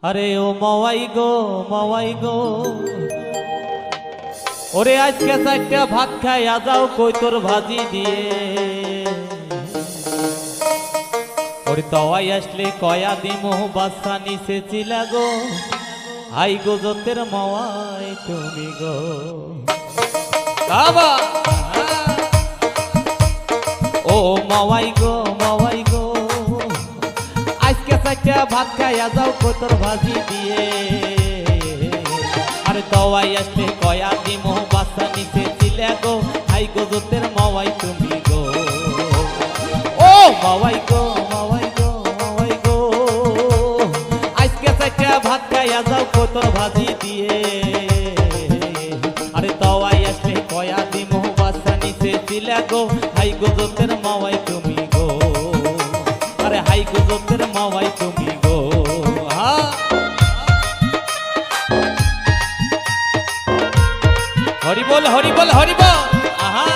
আরে ও মাওয়াই গো মাওয়াই গো, ওরে আজকে চারটা ভাত খাইয়া যাও কই তোর ভাজি দিয়ে। ওরে তওয়াই আসলে কয়া দিমো বাচ্চা নিচে চিলা গো, হাই গো জোতের মাওয়াই তুমি গো। বাবা ও মাওয়াই গো মাওয়াই গো, আজকে চারটা ভাত খাইয়া যাও কই তোর ভাজি দিয়ে। আরে তওয়াই আসলে কয়া দিমো বাচ্চা নিচে চিলা গো, হাই গো জোতের মাওয়াই তুমি গো। ও মাওয়াই গো মাওয়াই গো মাওয়াই গো, আজকে চারটা ভাত খাইয়া যাও কই তোর ভাজি দিয়ে। আরে তওয়াই আসলে কয়া দিমো বাচ্চা নিচে চিলা গো, হাই গো জোতের মাওয়াই তুমি গো। আরে হাই গো জোতের মাওয়াই তুমি গো। হরি বল হরি বল হরি বল। আহা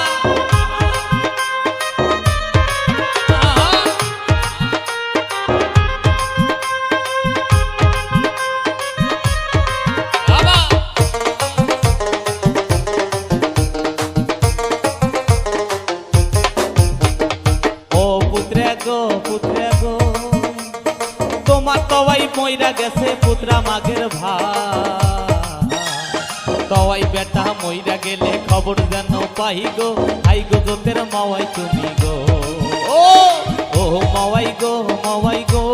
পুত্রে গো তোমার তওয়াই মইরা গেছে পুত্রা মাগের ভাই। তওয়াই বেটা মইরা গেলে খবর যেন পাই গো, হাই গো জোতের মাওয়াই তুমি গো। ও ও মাওয়াই গো মাওয়াই গো,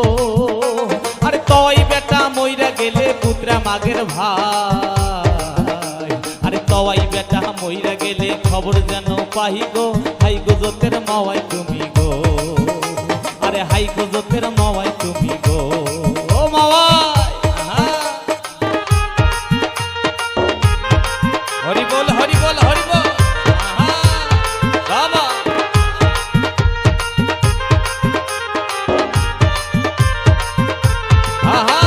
আরে তওয়াই বেটা মইরা গেলে পুত্রা মাগের ভাই। আরে তওয়াই বেটা মইরা গেলে খবর যেন পাই গো, হাই গো জোতের মাওয়াই তুমি গো। আরে হাই গো জোতের মাওয়াই তুমি গো। ও মাওয়াই হরি বল হরি বল হরি বল। বাবা আহা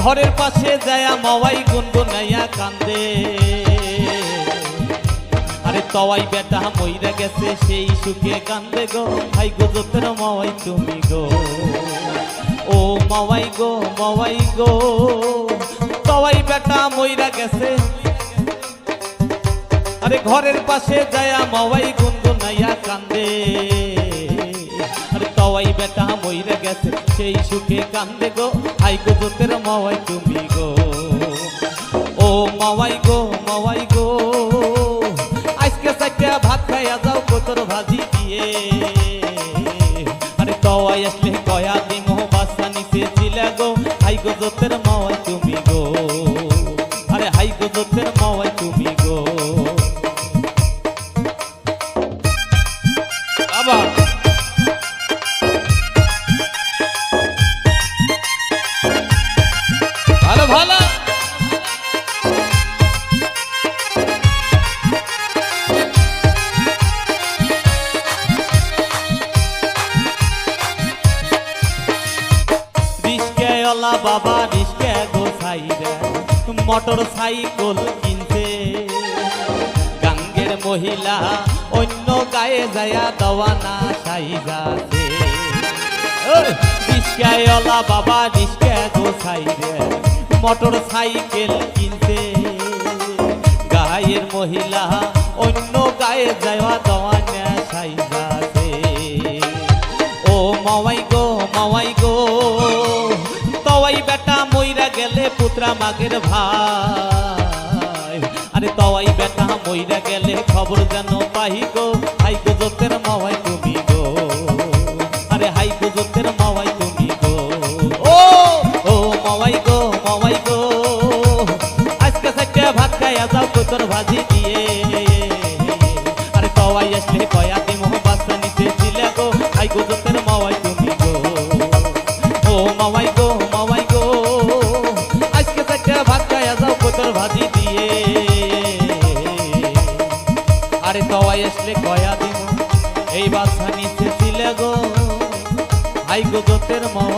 ঘরের পাশে যায়া মাওয়াই গুনগুনাইয়া কান্দে। আরে তওয়াই বেটা মইরা গেছে সেই সুখে কান্দে গো, হাই গো জোতের মাওয়াই তুমি গো। ও মাওয়াই গো মাওয়াই গো, তওয়াই বেটা মইরা গেছে। আরে ঘরের পাশে যায়া মাওয়াই গুনগুনাইয়া কান্দে। তওয়াই বেটা মইরা গেছে সেই সুখে কান্দে গো, হাই গো জোতের মাওয়াই তুমি গো। ও মাওয়াই গো মাওয়াই গো, আজকে চারটা ভাত খাইয়া যাও কই তোর ভাজি দিয়ে। আরে তওয়াই আসলে কয়া দিমো বাচ্চা নিচে চিলা গো, হাই গো জোতের মাওয়াই তুমি গো। আরে হাই গো জোতের মাওয়াই তুমি গো। বাবা ভালো ভালো রিস্কাওয়ালা বাবা রিস্কা গোসাইরা মোটর সাইকেল কিনছে। গাঙ্গের মহিলা অন্য গায়ে যায়া দেওয়ানা সাইজাছে। রিস্কাওয়ালা বাবা রিস্কা গোসাইরা মোটর সাইকেল কিনছে। গায়ের মহিলা অন্য গায়ে যাওয়া দেওয়ানা সাইজাছে। ও মাওয়াই গো মাওয়াই গো, তওয়াই বেটা মইরা গেলে পুত্রা মাগের ভাই। আরে তওয়াই বেটা মইরা গেলে খবর যেন পাই গো, হাই গো জোতের মাওয়াই তুমি গো। আরে হাই গো জোতের মাওয়াই তুমি গো। ও ও মাওয়াই গো মাওয়াই গো, আজকে চারটা ভাত খাইয়া যাও কই তোর ভাজি দিয়ে। আরে তওয়াই আসলে কয়া দিমো বাচ্চা নিচে চিলা গো, হাই গো জোতের মাওয়াই তুমি গো। ও মাওয়াই গো মাওয়াই গো, আজকে চারটা ভাত খাইয়া যাও কই তোর ভাজি দিয়ে। সবাই আসলে কয়া দিব এই বাচ্চা নিচে ছিলে গো হাই গো দোতের মাওয়া